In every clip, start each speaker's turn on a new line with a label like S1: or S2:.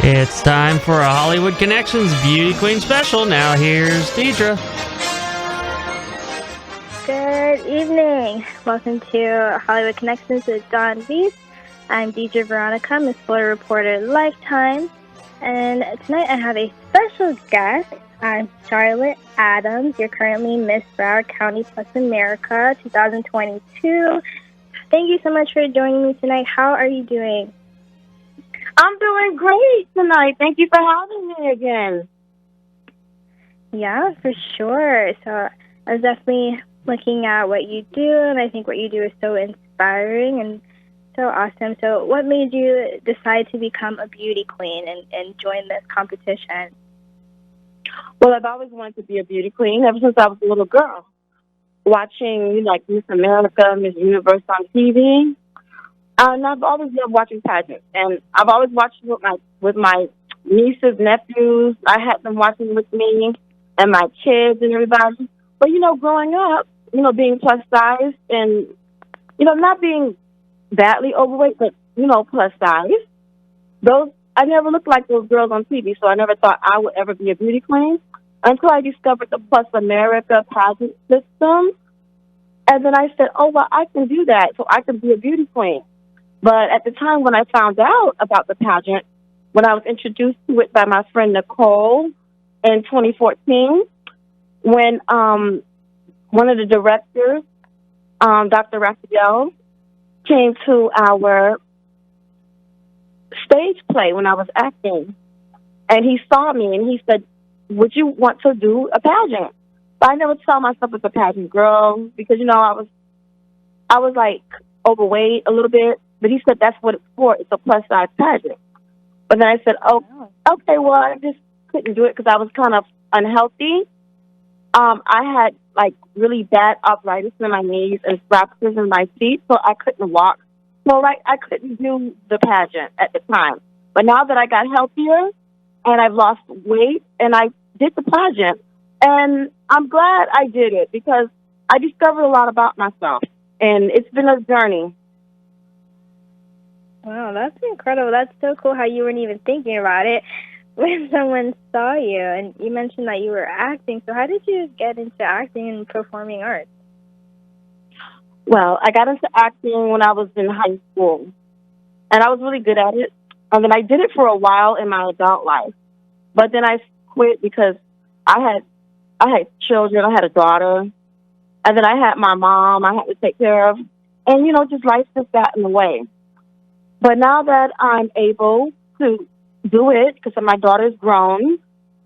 S1: It's time for a Hollywood Connections Beauty Queen special. Now here's Deidre.
S2: Good evening. Welcome to Hollywood Connections with Reese. I'm Deidre Veronica, Miss Florida Reporter Lifetime. And tonight I have a special guest. I'm Charlotte Adams. You're currently Miss Broward County Plus America 2022. Thank you so much for joining me tonight. How are you doing?
S3: I'm doing great tonight. Thank you for having me again.
S2: Yeah, for sure. So I was definitely looking at what you do, and I think what you do is so inspiring and so awesome. So what made you decide to become a beauty queen and join this competition?
S3: Well, I've always wanted to be a beauty queen ever since I was a little girl. Watching, like Miss America, Miss Universe on TV. And I've always loved watching pageants. And I've always watched with my nieces, nephews. I had them watching with me and my kids and everybody. But, growing up, being plus size and, not being badly overweight, but, plus size, I never looked like those girls on TV, so I never thought I would ever be a beauty queen until I discovered the Plus America pageant system. And then I said, oh, well, I can do that, so I can be a beauty queen. But at the time when I found out about the pageant, when I was introduced to it by my friend Nicole in 2014, when one of the directors, Dr. Raphael, came to our stage play when I was acting, and he saw me and he said, would you want to do a pageant? But I never saw myself as a pageant girl because, I was like overweight a little bit. But he said that's what it's for. It's a plus-size pageant. But then I said, oh, okay, well, I just couldn't do it because I was kind of unhealthy. I had, really bad arthritis in my knees and fractures in my feet, so I couldn't walk. So, I couldn't do the pageant at the time. But now that I got healthier and I've lost weight and I did the pageant, and I'm glad I did it because I discovered a lot about myself, and it's been a journey.
S2: Wow, that's incredible. That's so cool how you weren't even thinking about it when someone saw you. And you mentioned that you were acting. So how did you get into acting and performing arts?
S3: Well, I got into acting when I was in high school, and I was really good at it. And then I did it for a while in my adult life. But then I quit because I had children. I had a daughter. And then I had my mom I had to take care of. And, just life just got in the way. But now that I'm able to do it, because my daughter's grown,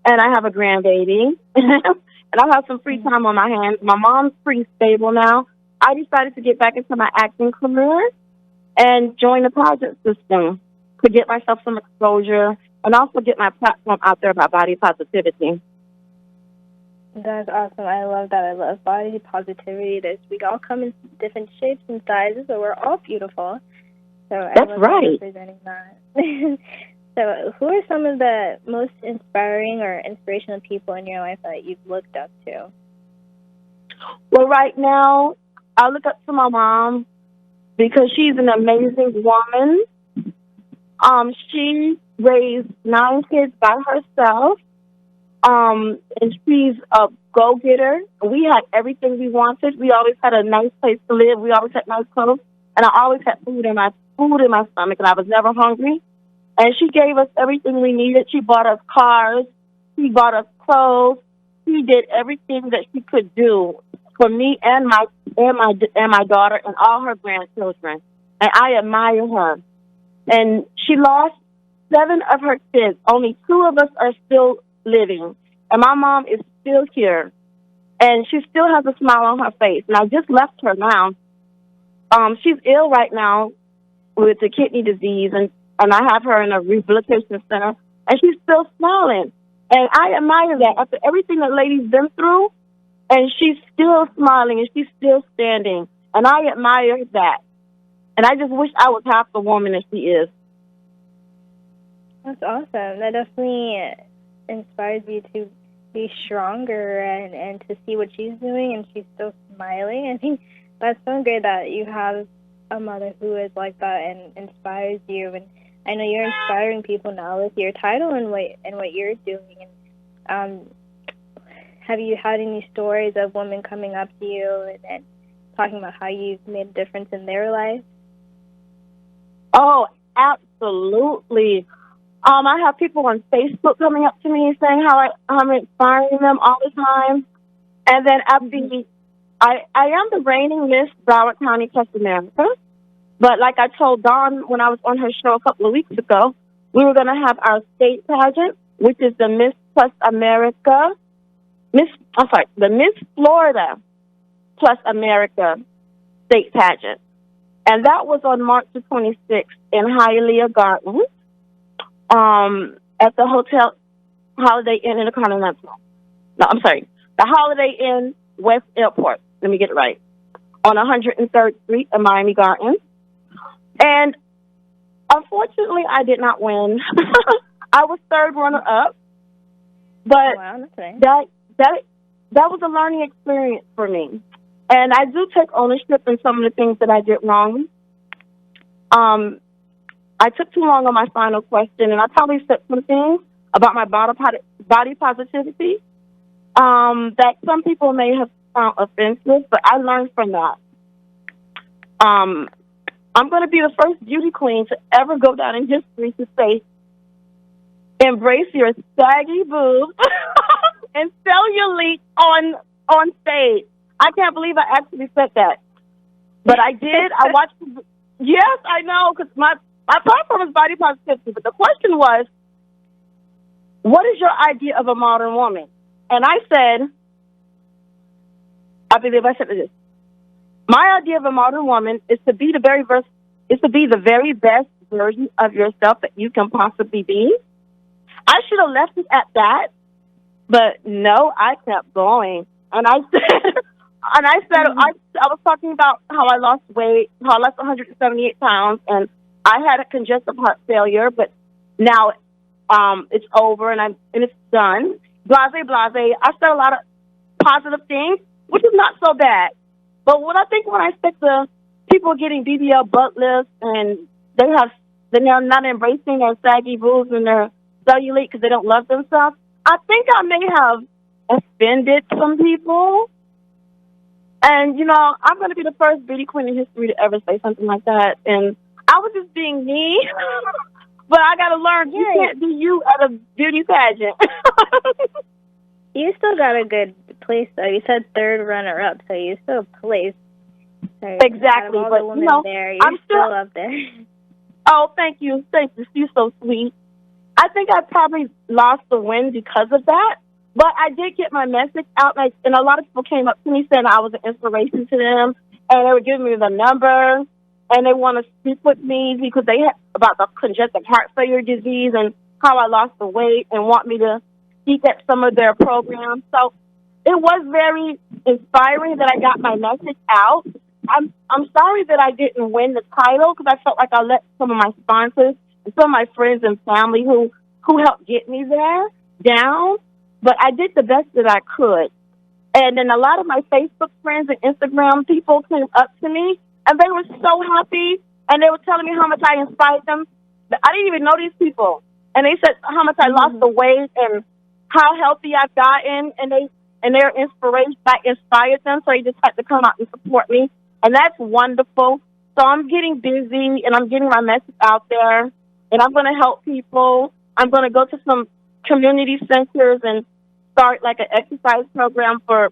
S3: and I have a grandbaby, and I have some free time on my hands, my mom's pretty stable now, I decided to get back into my acting career and join the pageant system to get myself some exposure and also get my platform out there about body positivity.
S2: That's awesome. I love that. I love body positivity. We all come in different shapes and sizes, but we're all beautiful. So
S3: that's right.
S2: Representing that. So who are some of the most inspiring or inspirational people in your life that you've looked up to?
S3: Well, right now, I look up to my mom because she's an amazing woman. She raised 9 kids by herself, and she's a go-getter. We had everything we wanted. We always had a nice place to live. We always had nice clothes, and I always had food in my stomach, and I was never hungry. And she gave us everything we needed. She bought us cars. She bought us clothes. She did everything that she could do for me and my daughter and all her grandchildren. And I admire her. And she lost 7 of her kids. Only 2 of us are still living. And my mom is still here. And she still has a smile on her face. And I just left her now. She's ill right now with the kidney disease, and I have her in a rehabilitation center, and she's still smiling. And I admire that after everything that lady's been through, and she's still smiling, and she's still standing. And I admire that. And I just wish I was half the woman that she is.
S2: That's awesome. That definitely inspires you to be stronger and to see what she's doing, and she's still smiling. I think that's so great that you have a mother who is like that and inspires you. And I know you're inspiring people now with your title and what you're doing. And have you had any stories of women coming up to you and talking about how you've made a difference in their life?
S3: Oh, absolutely. I have people on Facebook coming up to me saying how I'm inspiring them all the time. And then I am the reigning Miss Broward County Plus America. But like I told Dawn when I was on her show a couple of weeks ago, we were going to have our state pageant, which is the Miss Plus America, the Miss Florida Plus America state pageant. And that was on March the 26th in Hialeah Gardens, at the Hotel Holiday Inn Intercontinental. No, I'm sorry, the Holiday Inn West Airport. Let me get it right. On 103rd Street in Miami Gardens. And unfortunately, I did not win. I was third runner-up. But
S2: wow, that's nice.
S3: that was a learning experience for me. And I do take ownership in some of the things that I did wrong. I took too long on my final question, and I probably said some things about my body positivity that some people may have found offensive, but I learned from that. I'm going to be the first beauty queen to ever go down in history to say, embrace your saggy boobs and cellulite on stage. I can't believe I actually said that. But I did. I watched. Yes, I know, because my platform is body positivity. But the question was, what is your idea of a modern woman? And I said, I believe I said this. My idea of a modern woman is to be the very best version of yourself that you can possibly be. I should have left it at that, but no, I kept going. And I said, I was talking about how I lost weight, how I lost 178 pounds, and I had a congestive heart failure, but now it's over and it's done. Blase, blase. I said a lot of positive things, which is not so bad. But what I think when I said to people getting BBL butt lifts and they're not embracing their saggy boobs and their cellulite because they don't love themselves, I think I may have offended some people. And, I'm going to be the first beauty queen in history to ever say something like that. And I was just being me. But I got to learn, you can't be you at a beauty pageant.
S2: You still got a good place, though. You said third runner-up, so you still placed.
S3: Exactly.
S2: All
S3: but,
S2: the women there, you're
S3: I'm
S2: still up there.
S3: Oh, thank you. Thank you. You're so sweet. I think I probably lost the win because of that. But I did get my message out, and a lot of people came up to me saying I was an inspiration to them, and they were giving me the number, and they want to speak with me because they had about the congestive heart failure disease and how I lost the weight and want me to speak at some of their programs. So it was very inspiring that I got my message out. I'm sorry that I didn't win the title because I felt like I let some of my sponsors and some of my friends and family who helped get me there down. But I did the best that I could. And then a lot of my Facebook friends and Instagram people came up to me, and they were so happy, and they were telling me how much I inspired them. I didn't even know these people. And they said how much I lost the weight and how healthy I've gotten, and their inspiration, I inspired them, so they just had to come out and support me. And that's wonderful. So I'm getting busy, and I'm getting my message out there, and I'm going to help people. I'm going to go to some community centers and start like an exercise program for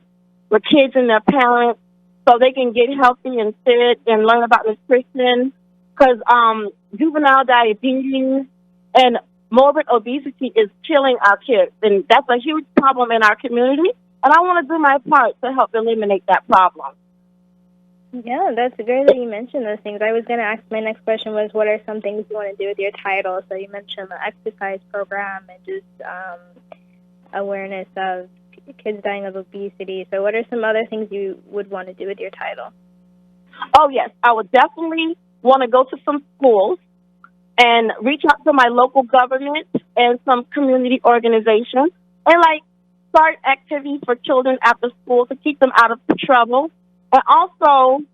S3: kids and their parents so they can get healthy and fit and learn about nutrition, because juvenile diabetes and morbid obesity is killing our kids, and that's a huge problem in our community, and I want to do my part to help eliminate that problem.
S2: Yeah, that's great that you mentioned those things. I was going to ask, my next question was, what are some things you want to do with your title? So you mentioned the exercise program and just awareness of kids dying of obesity. So what are some other things you would want to do with your title?
S3: Oh, yes. I would definitely want to go to some schools and reach out to my local government and some community organizations and, start activities for children after school to keep them out of trouble. And also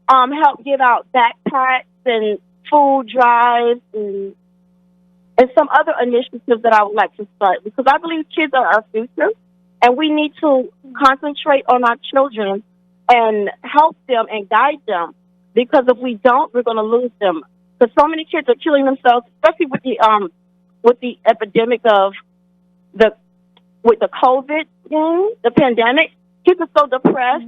S3: help give out backpacks and food drives and and some other initiatives that I would like to start, because I believe kids are our future, and we need to concentrate on our children and help them and guide them, because if we don't, we're going to lose them. Because so many kids are killing themselves, especially with the epidemic of with the COVID thing, the pandemic. Kids are so depressed.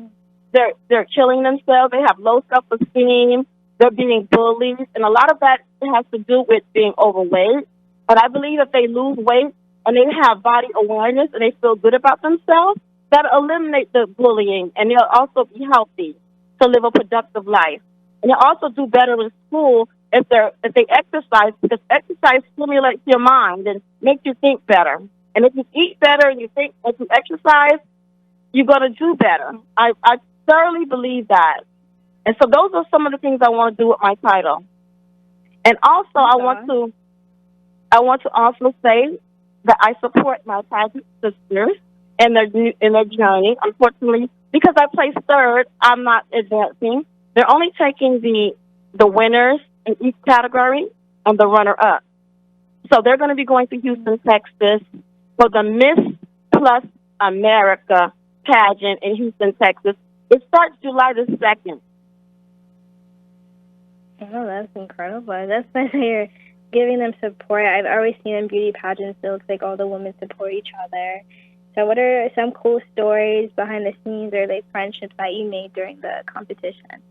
S3: They're killing themselves. They have low self-esteem. They're being bullied, and a lot of that has to do with being overweight. And I believe if they lose weight and they have body awareness and they feel good about themselves, that'll eliminate the bullying, and they'll also be healthy to live a productive life. And they'll also do better in school if they exercise, because exercise stimulates your mind and makes you think better. And if you eat better and you think as you exercise, you're going to do better. I thoroughly believe that. And so those are some of the things I want to do with my title. And also, I want to also say that I support my pageant sisters in their journey. Unfortunately, because I placed third, I'm not advancing. They're only taking the winners in each category and the runner-up. So they're going to be going to Houston, Texas for the Miss Plus America pageant in Houston, Texas. It starts July the 2nd.
S2: Oh, that's incredible. That's nice that you're giving them support. I've always seen in beauty pageants, it looks like all the women support each other. So what are some cool stories behind the scenes or like friendships that you made during the competition?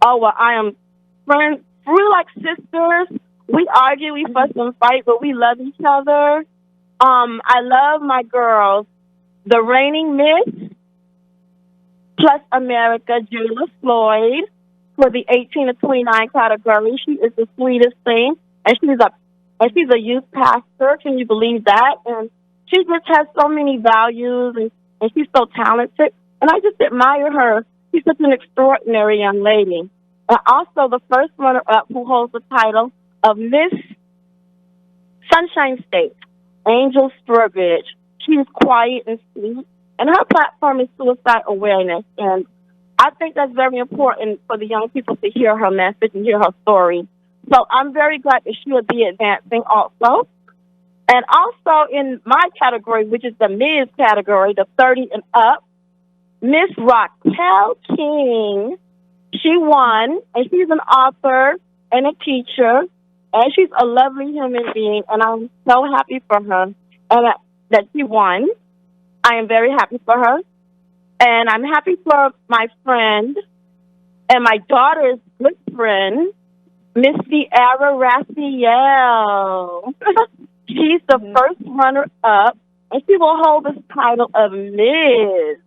S3: Oh, well, I am friends. We're like sisters. We argue, we fuss and fight, but we love each other. I love my girls. The reigning Miss Plus America, Julia Floyd, for the 18 to 29 category. She is the sweetest thing, and she's a youth pastor. Can you believe that? And she just has so many values, and she's so talented. And I just admire her. She's such an extraordinary young lady. And also the first runner-up who holds the title of Miss Sunshine State, Angel Sturbridge. She's quiet and sweet, and her platform is suicide awareness. And I think that's very important for the young people to hear her message and hear her story. So I'm very glad that she will be advancing also. And also in my category, which is the Ms. category, the 30 and up, Miss Raquel King, she won, and she's an author and a teacher, and she's a lovely human being, and I'm so happy for her and that she won. I am very happy for her. And I'm happy for my friend and my daughter's good friend, Ms.Broward. She's the first runner-up, and she will hold this title of Ms.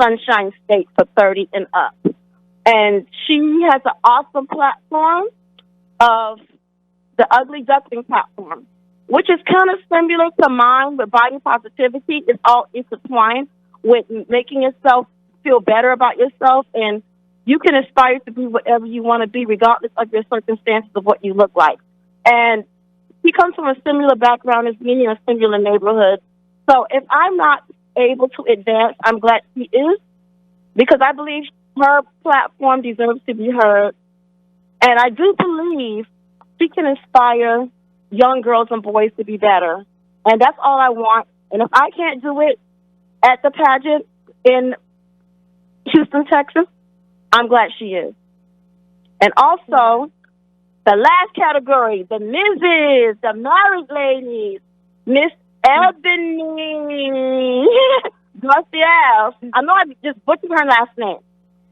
S3: Sunshine State for 30 and up. And she has an awesome platform of the Ugly Duckling platform, which is kind of similar to mine, with body positivity. It's all intertwined with making yourself feel better about yourself, and you can aspire to be whatever you want to be, regardless of your circumstances of what you look like. And she comes from a similar background as me in a similar neighborhood. So if I'm not able to advance, I'm glad she is, because I believe her platform deserves to be heard. And I do believe she can inspire young girls and boys to be better. And that's all I want. And if I can't do it at the pageant in Houston, Texas, I'm glad she is. And also, the last category, the Mrs., the married ladies, Miss Ebony Garcia. I know I just butchered her last name.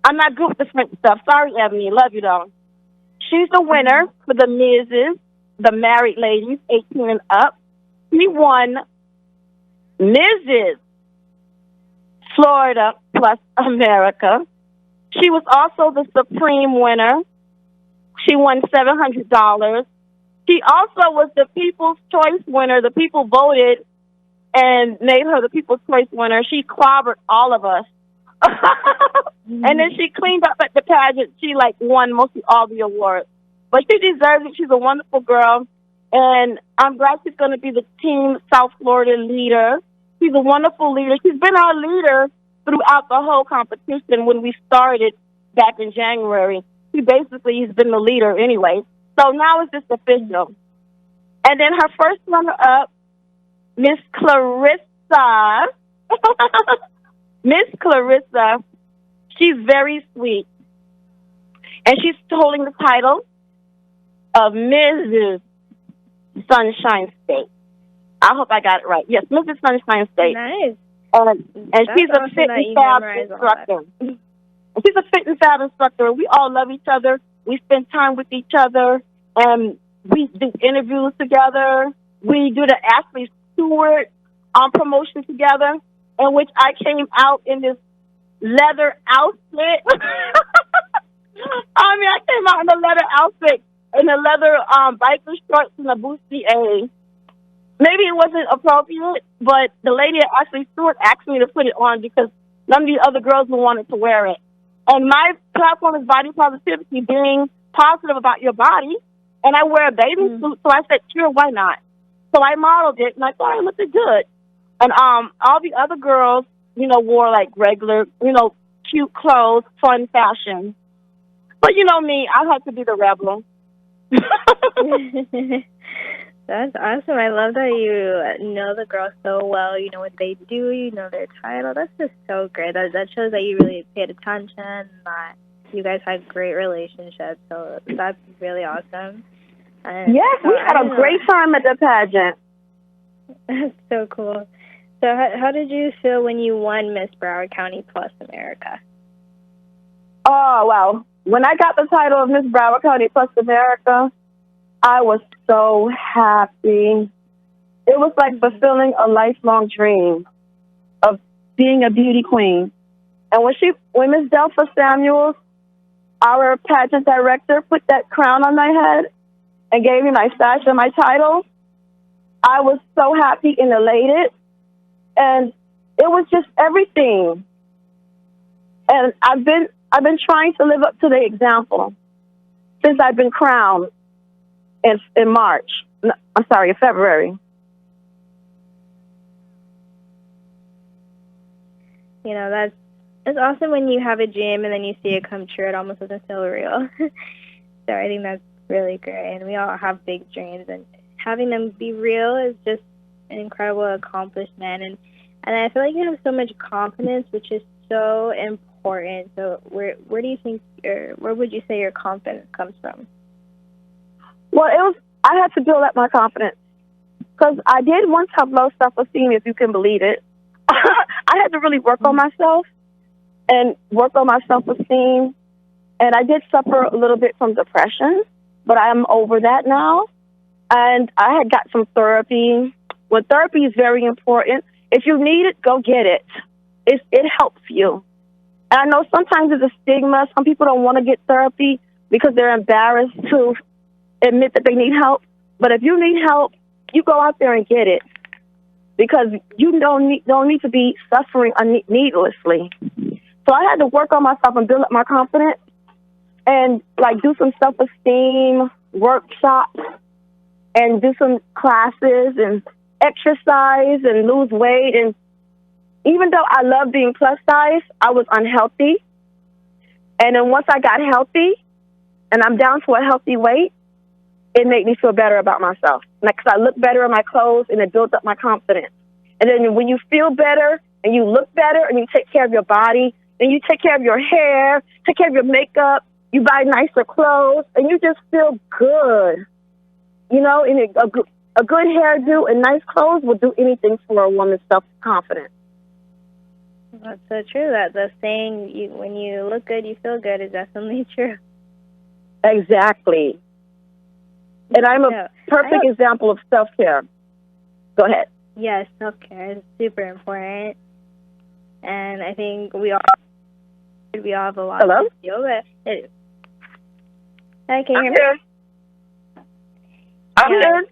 S3: I'm not good with the French stuff. Sorry, Ebony. Love you, though. She's the winner for the Mrs., the married ladies, 18 and up. She won Mrs. Florida Plus America. She was also the supreme winner. She won $700. She also was the People's Choice winner. The people voted and made her the People's Choice winner. She clobbered all of us. And then she cleaned up at the pageant. She won mostly all the awards. But she deserves it. She's a wonderful girl. And I'm glad she's going to be the Team South Florida leader. She's a wonderful leader. She's been our leader throughout the whole competition when we started back in January. She basically has been the leader anyway. So now it's just official. And then her first runner-up, Miss Clarissa. Miss Clarissa, she's very sweet. And she's holding the title of Mrs. Sunshine State. I hope I got it right. Yes, Mrs. Sunshine State.
S2: Nice.
S3: And she's a fit and fab instructor. She's a fit and fab instructor. We all love each other. We spend time with each other. And we do interviews together. We do the Ashley Stewart promotion together, in which I came out in this leather outfit. I came out in a leather outfit, in a leather biker shorts and a bustier. Maybe it wasn't appropriate, but the lady at Ashley Stewart asked me to put it on because none of the other girls wanted to wear it. And my platform is body positivity, being positive about your body. And I wear a bathing suit, so I said, sure, why not? So I modeled it, and I thought it looked good. And all the other girls, wore like regular, cute clothes, fun fashion. But me, I had to be the rebel.
S2: That's awesome. I love that you know the girls so well. You know what they do. You know their title. That's just so great. That shows that you really paid attention and that you guys had great relationships. So that's really awesome. And
S3: yes,
S2: so
S3: we had a great time at the pageant.
S2: That's so cool. So how did you feel when you won Miss Broward County Plus America?
S3: Oh, wow. When I got the title of Miss Broward County Plus America, I was so happy. It was like fulfilling a lifelong dream of being a beauty queen. And when Miss Delpha Samuels, our pageant director, put that crown on my head and gave me my sash and my title, I was so happy and elated. And it was just everything. And I've been trying to live up to the example since I've been crowned in February.
S2: That's awesome when you have a dream and then you see it come true. It almost doesn't feel real. So I think that's really great. And we all have big dreams, and having them be real is just an incredible accomplishment. And I feel like you have so much confidence, which is so important. So where do you think, or where would you say your confidence comes from?
S3: Well, I had to build up my confidence because I did once have low self-esteem, if you can believe it. I had to really work on myself and work on my self-esteem. And I did suffer a little bit from depression, but I'm over that now. And I had got some therapy. Well, therapy is very important. If you need it, go get it. It helps you. And I know sometimes there's a stigma. Some people don't want to get therapy because they're embarrassed to admit that they need help. But if you need help, you go out there and get it, because you don't need to be suffering needlessly. So I had to work on myself and build up my confidence and do some self-esteem workshops and do some classes and exercise and lose weight. And even though I love being plus size, I was unhealthy. And then once I got healthy and I'm down to a healthy weight, it made me feel better about myself. Because I look better in my clothes and it built up my confidence. And then when you feel better and you look better and you take care of your body, and you take care of your hair, take care of your makeup, you buy nicer clothes, and you just feel good. And a good hairdo and nice clothes will do anything for a woman's self-confidence.
S2: That's so true. That the saying, when you look good, you feel good, is definitely true.
S3: Exactly. And I'm a perfect example of self-care. Go ahead.
S2: Yes, self-care is super important. And I think we all have a lot to deal with. Hi, can you hear me?
S3: I'm here.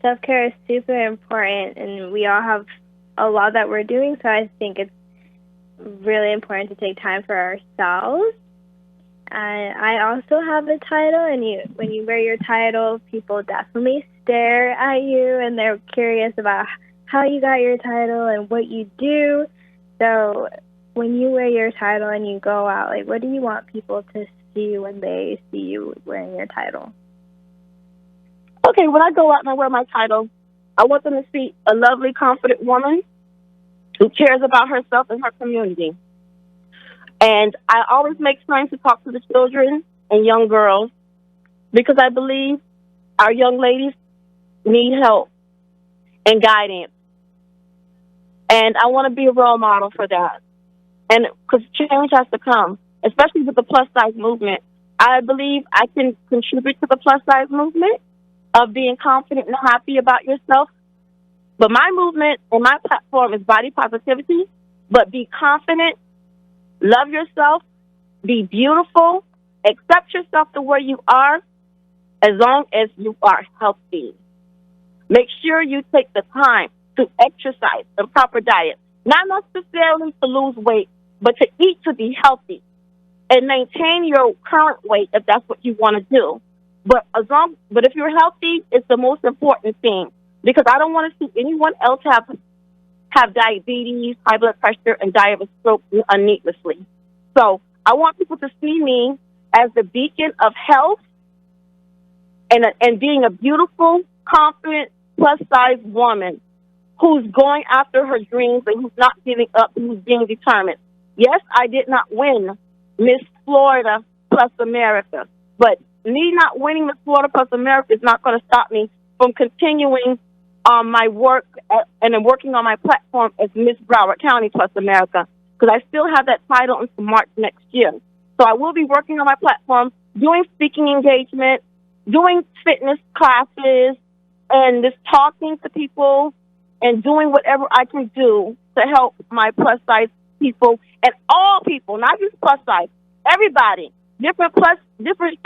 S2: Self-care is super important, and we all have a lot that we're doing, so I think it's really important to take time for ourselves. And I also have a title, and when you wear your title, people definitely stare at you, and they're curious about how you got your title and what you do. So when you wear your title and you go out, what do you want people to see when they see you wearing your title?
S3: okay, when I go out and I wear my title, I want them to see a lovely, confident woman who cares about herself and her community. And I always make time to talk to the children and young girls because I believe our young ladies need help and guidance. And I want to be a role model for that. And because change has to come, especially with the plus-size movement. I believe I can contribute to the plus-size movement of being confident and happy about yourself. But my movement and my platform is body positivity. But be confident, love yourself, be beautiful, accept yourself the way you are, as long as you are healthy. Make sure you take the time to exercise and proper diet. Not necessarily to lose weight, but to eat to be healthy and maintain your current weight if that's what you want to do. But if you're healthy, it's the most important thing, because I don't want to see anyone else have diabetes, high blood pressure, and die of a stroke needlessly. So I want people to see me as the beacon of health and being a beautiful, confident, plus-size woman who's going after her dreams and who's not giving up, who's being determined. Yes, I did not win Miss Florida Plus America, but me not winning Miss Florida Plus America is not going to stop me from continuing my work and then working on my platform as Miss Broward County Plus America, because I still have that title until March next year. So I will be working on my platform, doing speaking engagement, doing fitness classes, and just talking to people and doing whatever I can do to help my plus-size people and all people, not just plus-size, everybody, different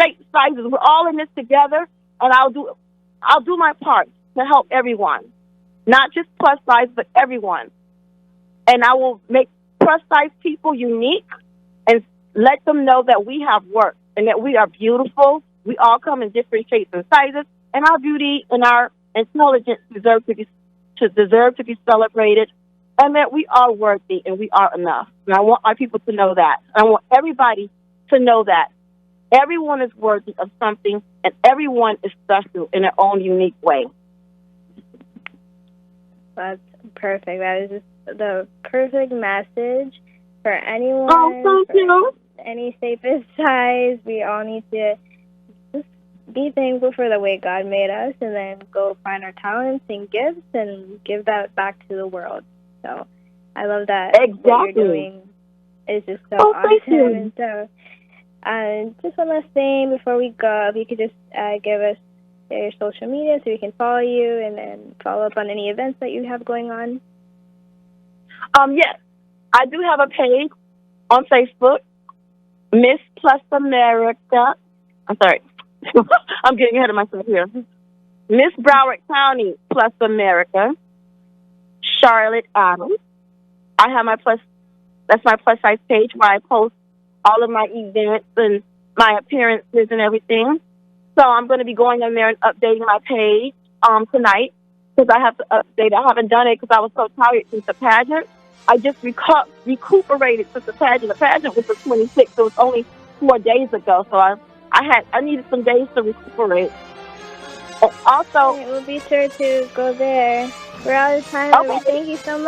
S3: shape sizes. We're all in this together, and I'll do my part to help everyone, not just plus-size, but everyone. And I will make plus-size people unique and let them know that we have work and that we are beautiful. We all come in different shapes and sizes, and our beauty and our intelligence deserve to be celebrated, and that we are worthy and we are enough. And I want my people to know that. I want everybody to know that everyone is worthy of something, and everyone is special in their own unique way.
S2: That's perfect. That is just the perfect message for anyone.
S3: Oh, thank you.
S2: Any shape and size. We all need to just be thankful for the way God made us, and then go find our talents and gifts and give that back to the world. So I love that.
S3: Exactly.
S2: What you're doing is just so awesome. And so, just one last thing before we go, if you could just give us your social media so we can follow you and then follow up on any events that you have going on.
S3: Yes, I do have a page on Facebook, Miss Plus America. I'm sorry. I'm getting ahead of myself here. Miss Broward County Plus America, Charlotte Adams. I have that's my plus size page where I post all of my events and my appearances and everything. So I'm going to be going in there and updating my page tonight, because I have to update. I haven't done it because I was so tired since the pageant. I just recuperated since the pageant. The pageant was the 26th. So it was only 4 days ago. So I needed some days to recuperate. And also,
S2: we'll be sure to go there. We're out of time.
S3: Okay.
S2: Thank you so much.